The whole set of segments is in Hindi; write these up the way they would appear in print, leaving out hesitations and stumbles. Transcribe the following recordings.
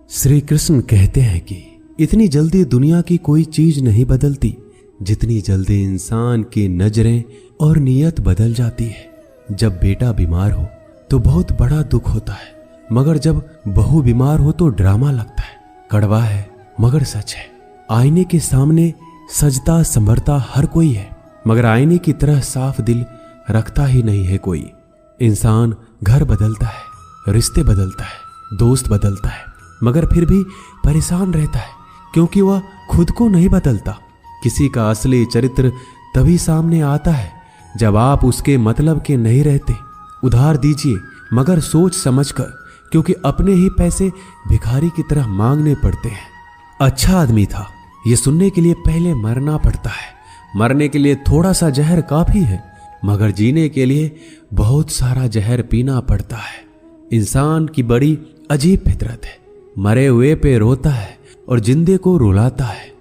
श्री कृष्ण कहते हैं कि इतनी जल्दी दुनिया की कोई चीज नहीं बदलती जितनी जल्दी इंसान की नजरें और नीयत बदल जाती है। जब बेटा बीमार हो तो बहुत बड़ा दुख होता है, मगर जब बहू बीमार हो तो ड्रामा लगता है। कड़वा है मगर सच है। आईने के सामने सजता संवरता हर कोई है, मगर आईने की तरह साफ दिल रखता ही नहीं है कोई। इंसान घर बदलता है, रिश्ते बदलता है, दोस्त बदलता है, मगर फिर भी परेशान रहता है क्योंकि वह खुद को नहीं बदलता। किसी का असली चरित्र तभी सामने आता है जब आप उसके मतलब के नहीं रहते। उधार दीजिए मगर सोच समझकर, क्योंकि अपने ही पैसे भिखारी की तरह मांगने पड़ते हैं। अच्छा आदमी था ये सुनने के लिए पहले मरना पड़ता है। मरने के लिए थोड़ा सा जहर काफी है, मगर जीने के लिए बहुत सारा जहर पीना पड़ता है। इंसान की बड़ी अजीब फितरत है, मरे हुए पे रोता है और जिंदे को रुलाता है।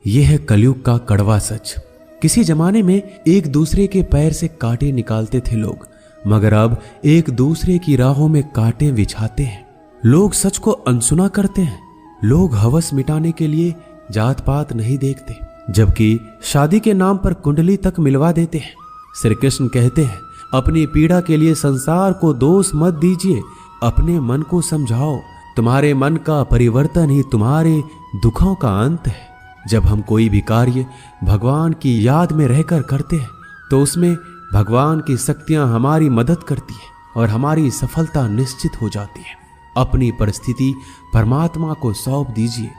यह है कलयुग का कड़वा सच। किसी जमाने में एक दूसरे के पैर से कांटे निकालते थे लोग, मगर अब एक दूसरे की राहों में कांटे बिछाते हैं। लोग सच को अनसुना करते हैं। लोग हवस मिटाने के लिए जात पात नहीं देखते, जबकि शादी के नाम पर कुंडली तक मिलवा देते हैं। श्री कृष्ण कहते हैं अपनी पीड़ा के लिए संसार को दोष मत दीजिए, अपने मन को समझाओ। तुम्हारे मन का परिवर्तन ही तुम्हारे दुखों का अंत है। जब हम कोई भी कार्य भगवान की याद में रहकर करते हैं तो उसमें भगवान की शक्तियां हमारी मदद करती है और हमारी सफलता निश्चित हो जाती है। अपनी परिस्थिति परमात्मा को सौंप दीजिए,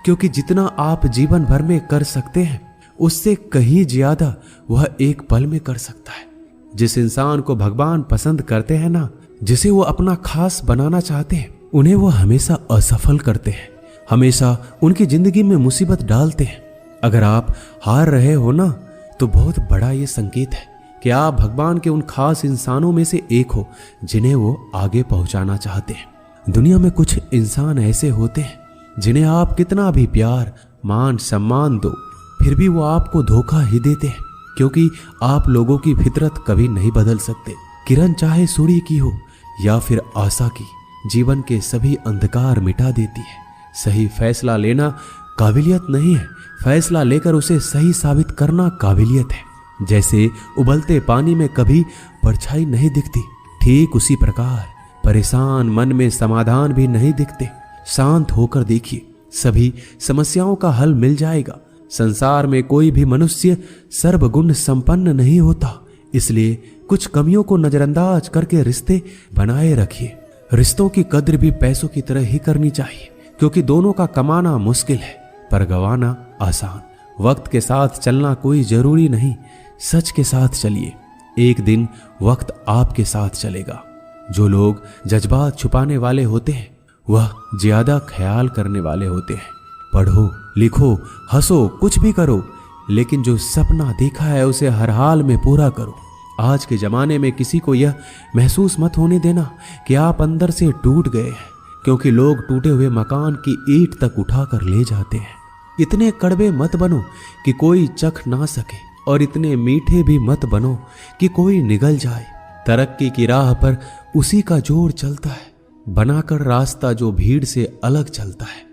क्योंकि जितना आप जीवन भर में कर सकते हैं उससे कहीं ज्यादा वह एक पल में कर सकता है। जिस इंसान को भगवान पसंद करते हैं ना, जिसे वो अपना खास बनाना चाहते हैं, उन्हें वो हमेशा असफल करते हैं, हमेशा उनकी जिंदगी में मुसीबत डालते हैं। अगर आप हार रहे हो ना, तो बहुत बड़ा ये संकेत है कि आप भगवान के उन खास इंसानों में से एक हो जिन्हें वो आगे पहुंचाना चाहते हैं। दुनिया में कुछ इंसान ऐसे होते हैं जिन्हें आप कितना भी प्यार मान सम्मान दो, फिर भी वो आपको धोखा ही देते हैं, क्योंकि आप लोगों की फितरत कभी नहीं बदल सकते। किरण चाहे सूर्य की हो या फिर आशा की, जीवन के सभी अंधकार मिटा देती है। सही फैसला लेना काबिलियत नहीं है, फैसला लेकर उसे सही साबित करना काबिलियत है। जैसे उबलते पानी में कभी परछाई नहीं दिखती, ठीक उसी प्रकार परेशान मन में समाधान भी नहीं दिखते। शांत होकर देखिए, सभी समस्याओं का हल मिल जाएगा। संसार में कोई भी मनुष्य सर्वगुण संपन्न नहीं होता, इसलिए कुछ कमियों को नजरअंदाज करके रिश्ते बनाए रखिए। रिश्तों की कद्र भी पैसों की तरह ही करनी चाहिए, क्योंकि दोनों का कमाना मुश्किल है पर गंवाना आसान। वक्त के साथ चलना कोई जरूरी नहीं, सच के साथ चलिए, एक दिन वक्त आपके साथ चलेगा। जो लोग जज्बात छुपाने वाले होते हैं वह ज्यादा ख्याल करने वाले होते हैं। पढ़ो लिखो हंसो कुछ भी करो, लेकिन जो सपना देखा है उसे हर हाल में पूरा करो। आज के जमाने में किसी को यह महसूस मत होने देना कि आप अंदर से टूट गए हैं, क्योंकि लोग टूटे हुए मकान की ईंट तक उठाकर ले जाते हैं। इतने कड़वे मत बनो कि कोई चख ना सके, और इतने मीठे भी मत बनो कि कोई निगल जाए। तरक्की की राह पर उसी का जोर चलता है, बनाकर रास्ता जो भीड़ से अलग चलता है।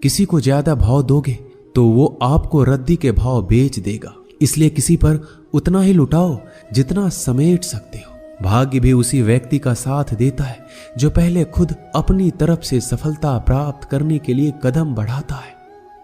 किसी को ज्यादा भाव दोगे तो वो आपको रद्दी के भाव बेच देगा, इसलिए किसी पर उतना ही लुटाओ जितना समेट सकते हो। भाग्य भी उसी व्यक्ति का साथ देता है जो पहले खुद अपनी तरफ से सफलता प्राप्त करने के लिए कदम बढ़ाता है।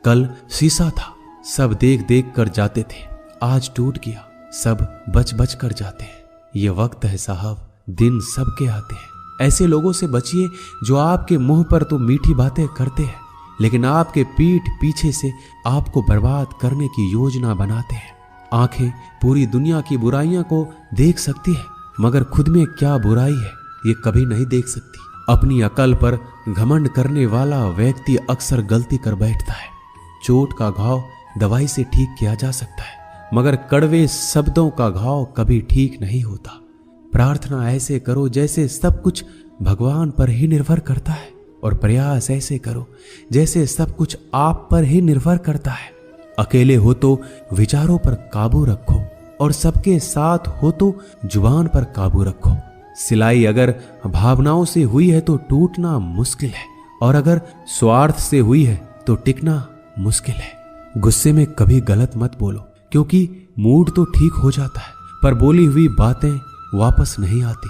कल शीशा था, सब देख देख कर जाते थे, आज टूट गया, सब बच बच कर जाते हैं। ये वक्त है साहब, दिन सबके आते हैं। ऐसे लोगों से बचिए जो आपके मुंह पर तो मीठी बातें करते हैं, लेकिन आपके पीठ पीछे से आपको बर्बाद करने की योजना बनाते हैं। आंखें पूरी दुनिया की बुराइयां को देख सकती है, मगर खुद में क्या बुराई है ये कभी नहीं देख सकती। अपनी अकल पर घमंड करने वाला व्यक्ति अक्सर गलती कर बैठता है। चोट का घाव दवाई से ठीक किया जा सकता है, मगर कड़वे शब्दों का घाव कभी ठीक नहीं होता। प्रार्थना ऐसे करो जैसे सब कुछ भगवान पर ही निर्भर करता है, और प्रयास ऐसे करो जैसे सब कुछ आप पर ही निर्भर करता है। अकेले हो तो विचारों पर काबू रखो, और सबके साथ हो तो जुबान पर काबू रखो। सिलाई अगर भावनाओं से हुई है तो टूटना मुश्किल है, और अगर स्वार्थ से हुई है तो टिकना मुश्किल है। गुस्से में कभी गलत मत बोलो, क्योंकि मूड तो ठीक हो जाता है पर बोली हुई बातें वापस नहीं आती।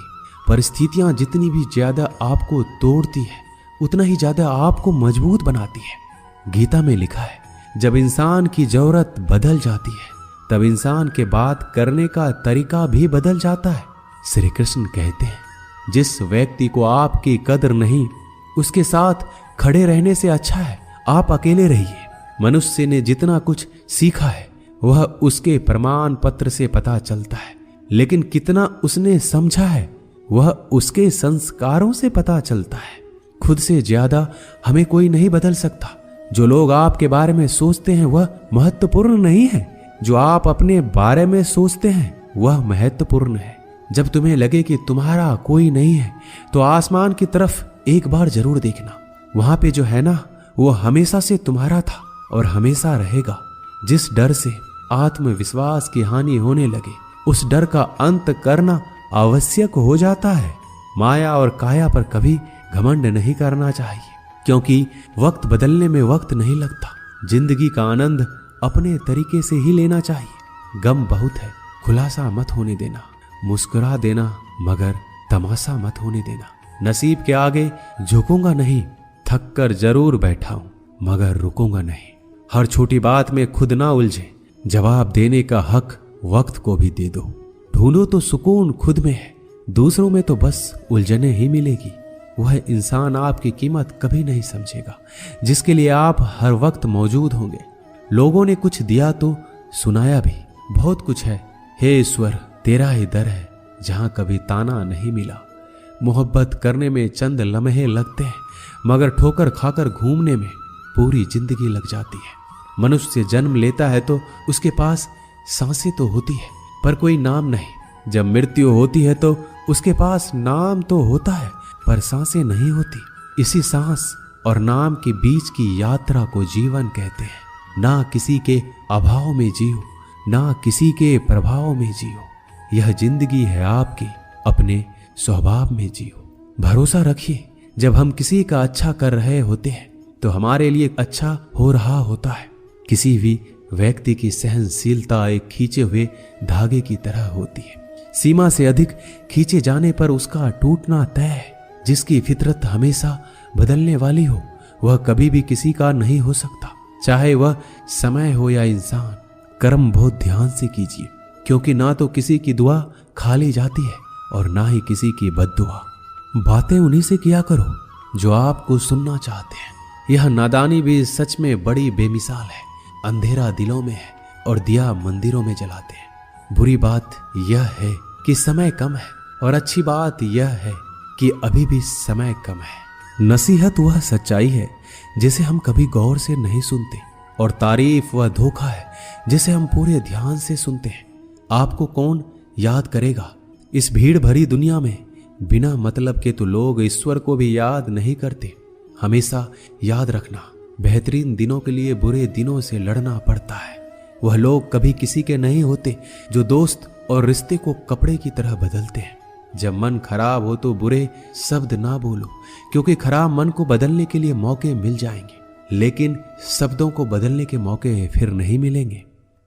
परिस्थितियां जितनी भी ज्यादा आपको तोड़ती है उतना ही ज्यादा आपको मजबूत बनाती है। गीता में लिखा है, जब इंसान की जरूरत बदल जाती है तब इंसान के बात करने का तरीका भी बदल जाता है। श्री कृष्ण कहते हैं, जिस व्यक्ति को आपकी कदर नहीं, उसके साथ खड़े रहने से अच्छा है आप अकेले रहिए। मनुष्य ने जितना कुछ सीखा है वह उसके प्रमाण पत्र से पता चलता है, लेकिन कितना उसने समझा है वह उसके संस्कारों से पता चलता है। खुद से ज्यादा हमें कोई नहीं बदल सकता। जो लोग आपके बारे में सोचते हैं वह महत्वपूर्ण नहीं है, जो आप अपने बारे में सोचते हैं वह महत्वपूर्ण है। जब तुम्हें लगे कि तुम्हारा कोई नहीं है तो आसमान की तरफ एक बार जरूर देखना। वहां पे जो है ना वो हमेशा से तुम्हारा था और हमेशा रहेगा। जिस डर से आत्मविश्वास की हानि होने लगे उस डर का अंत करना आवश्यक हो जाता है। माया और काया पर कभी घमंड नहीं करना चाहिए, क्योंकि वक्त बदलने में वक्त नहीं लगता। जिंदगी का आनंद अपने तरीके से ही लेना चाहिए। गम बहुत है, खुलासा मत होने देना। मुस्कुरा देना मगर तमाशा मत होने देना। नसीब के आगे झुकूंगा नहीं, थक कर जरूर बैठा हूं मगर रुकूंगा नहीं। हर छोटी बात में खुद ना उलझे, जवाब देने का हक वक्त को भी दे दो। ढूंढो तो सुकून खुद में है, दूसरों में तो बस उलझने ही मिलेगी। वह इंसान आपकी कीमत कभी नहीं समझेगा जिसके लिए आप हर वक्त मौजूद होंगे। लोगों ने कुछ दिया तो सुनाया भी, बहुत कुछ है। हे ईश्वर, तेरा ही दर है जहां कभी ताना नहीं मिला। मोहब्बत करने में चंद लम्हे लगते हैं मगर ठोकर खाकर घूमने में पूरी जिंदगी लग जाती है। मनुष्य जन्म लेता है तो उसके पास सांसें तो होती है पर कोई नाम नहीं। जब मृत्यु होती है तो उसके पास नाम तो होता है पर सांसें नहीं होती। इसी सांस और नाम के बीच की यात्रा को जीवन कहते हैं। ना किसी के अभाव में जियो, ना किसी के प्रभाव में जियो। यह जिंदगी है आपकी, अपने स्वभाव में जियो। भरोसा रखिए, जब हम किसी का अच्छा कर रहे होते हैं तो हमारे लिए अच्छा हो रहा होता है। किसी भी व्यक्ति की सहनशीलता एक खींचे हुए धागे की तरह होती है। सीमा से अधिक खींचे जाने पर उसका टूटना तय है। जिसकी फितरत हमेशा बदलने वाली हो वह कभी भी किसी का नहीं हो सकता, चाहे वह समय हो या इंसान। कर्म बहुत ध्यान से कीजिए, क्योंकि ना तो किसी की दुआ खाली जाती है और ना ही किसी की बद्दुआ। बातें उन्हीं से किया करो जो आपको सुनना चाहते हैं। यह नादानी भी सच में बड़ी बेमिसाल है। अंधेरा दिलों में है और दिया मंदिरों में जलाते हैं। बुरी बात यह है कि समय कम है और अच्छी बात यह है कि अभी भी समय कम है। नसीहत वह सच्चाई है जिसे हम कभी गौर से नहीं सुनते, और तारीफ वह धोखा है जिसे हम पूरे ध्यान से सुनते हैं। आपको कौन याद करेगा इस भीड़ भरी दुनिया में? बिना मतलब के तो लोग ईश्वर को भी याद नहीं करते। हमेशा याद रखना, बेहतरीन दिनों के लिए बुरे दिनों से लड़ना पड़ता है। वह लोग कभी किसी के नहीं होते जो दोस्त और रिश्ते को कपड़े की तरह बदलते हैं। जब मन खराब हो तो बुरे शब्द ना बोलो, क्योंकि खराब मन को बदलने के लिए मौके मिल जाएंगे, लेकिन शब्दों को बदलने के मौके फिर नहीं मिलेंगे।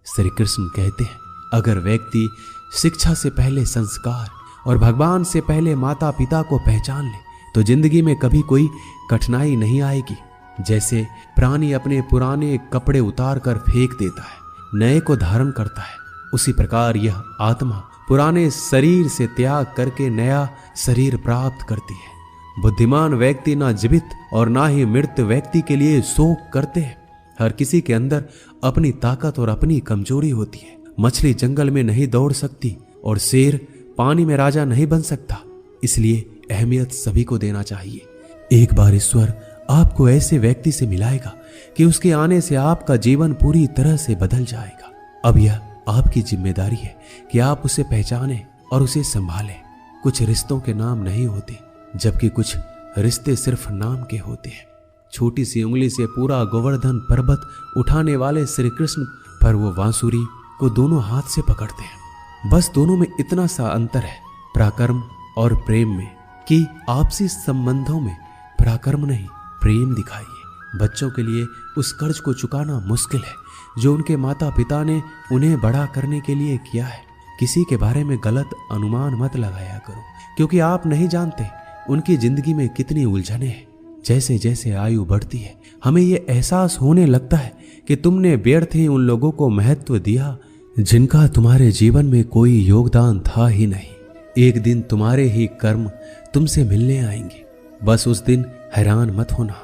श्री कृष्ण कहते हैं, अगर व्यक्ति शिक्षा से पहले संस्कार और भगवान से पहले माता पिता को पहचान ले तो जिंदगी में कभी कोई कठिनाई नहीं आएगी। जैसे प्राणी अपने पुराने कपड़े उतार कर फेंक देता है, नए को धारण करता है, उसी प्रकार यह आत्मा पुराने शरीर से त्याग करके नया शरीर प्राप्त करती है। बुद्धिमान व्यक्ति ना जीवित और ना ही मृत व्यक्ति के लिए शोक करते हैं। हर किसी के अंदर अपनी ताकत और अपनी कमजोरी होती है। मछली जंगल में नहीं दौड़ सकती और शेर पानी में राजा नहीं बन सकता, इसलिए अहमियत सभी को देना चाहिए। एक बार ईश्वर आपको ऐसे व्यक्ति से मिलाएगा कि उसके आने से आपका जीवन पूरी तरह से बदल जाएगा। अब यह आपकी जिम्मेदारी है कि आप उसे पहचानें और उसे संभालें। कुछ रिश्तों के नाम नहीं होते, जबकि कुछ रिश्ते सिर्फ नाम के होते हैं। छोटी सी उंगली से पूरा गोवर्धन पर्वत उठाने वाले श्री कृष्ण पर वो बांसुरी को दोनों हाथ से पकड़ते हैं। बस दोनों में इतना सा अंतर है, पराक्रम और प्रेम में, कि आपसी संबंधों में पराक्रम नहीं प्रेम दिखाइए। बच्चों के लिए उस कर्ज को चुकाना मुश्किल है जो उनके माता पिता ने उन्हें बड़ा करने के लिए किया है। किसी के बारे में गलत अनुमान मत लगाया करो, क्योंकि आप नहीं जानते उनकी जिंदगी में कितनी उलझनें हैं। जैसे जैसे आयु बढ़ती है हमें ये एहसास होने लगता है कि तुमने व्यर्थ ही उन लोगों को महत्व दिया जिनका तुम्हारे जीवन में कोई योगदान था ही नहीं। एक दिन तुम्हारे ही कर्म तुमसे मिलने आएंगे। बस उस दिन हैरान मत होना।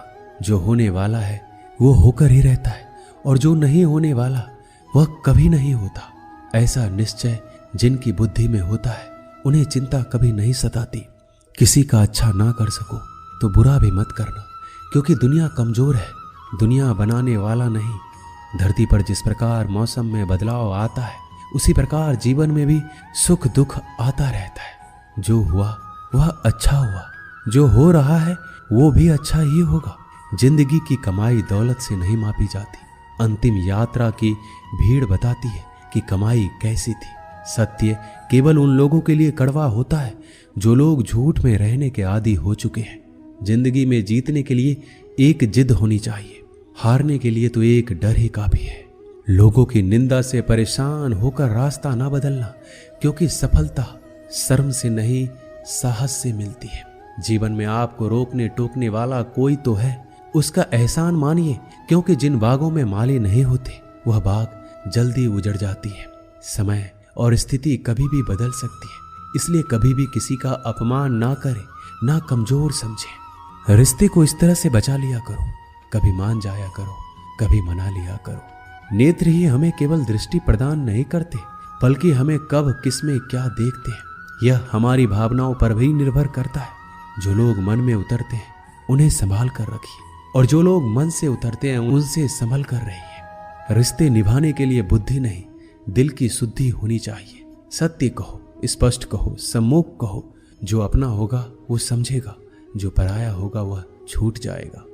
जो होने वाला है वो होकर ही रहता है, और जो नहीं होने वाला वह कभी नहीं होता। ऐसा निश्चय जिनकी बुद्धि में होता है उन्हें चिंता कभी नहीं सताती। किसी का अच्छा ना कर सको तो बुरा भी मत करना, क्योंकि दुनिया कमजोर है, दुनिया बनाने वाला नहीं। धरती पर जिस प्रकार मौसम में बदलाव आता है उसी प्रकार जीवन में भी सुख दुख आता रहता है। जो हुआ वह अच्छा हुआ, जो हो रहा है वो भी अच्छा ही होगा। जिंदगी की कमाई दौलत से नहीं मापी जाती। अंतिम यात्रा की भीड़ बताती है कि कमाई कैसी थी। सत्य केवल उन लोगों के लिए कड़वा होता है जो लोग झूठ में रहने के आदी हो चुके हैं। जिंदगी में जीतने के लिए एक जिद होनी चाहिए, हारने के लिए तो एक डर ही काफी है। लोगों की निंदा से परेशान होकर रास्ता ना बदलना, क्योंकि सफलता शर्म से नहीं साहस से मिलती है। जीवन में आपको रोकने टोकने वाला कोई तो है, उसका एहसान मानिए, क्योंकि जिन बागों में माली नहीं होते वह बाग जल्दी उजड़ जाती है। समय और स्थिति कभी भी बदल सकती है, इसलिए कभी भी किसी का अपमान ना करें, ना कमजोर समझें। रिश्ते को इस तरह से बचा लिया करो, कभी मान जाया करो, कभी मना लिया करो। नेत्र ही हमें केवल दृष्टि प्रदान नहीं करते, बल्कि हमें कब किस में क्या देखते हैं यह हमारी भावनाओं पर भी निर्भर करता है। जो लोग मन में उतरते हैं उन्हें संभाल कर रखिए, और जो लोग मन से उतरते हैं उनसे संभल कर रहिए। रिश्ते निभाने के लिए बुद्धि नहीं, दिल की शुद्धि होनी चाहिए। सत्य कहो, स्पष्ट कहो, सम्मुख कहो। जो अपना होगा वो समझेगा, जो पराया होगा वह छूट जाएगा।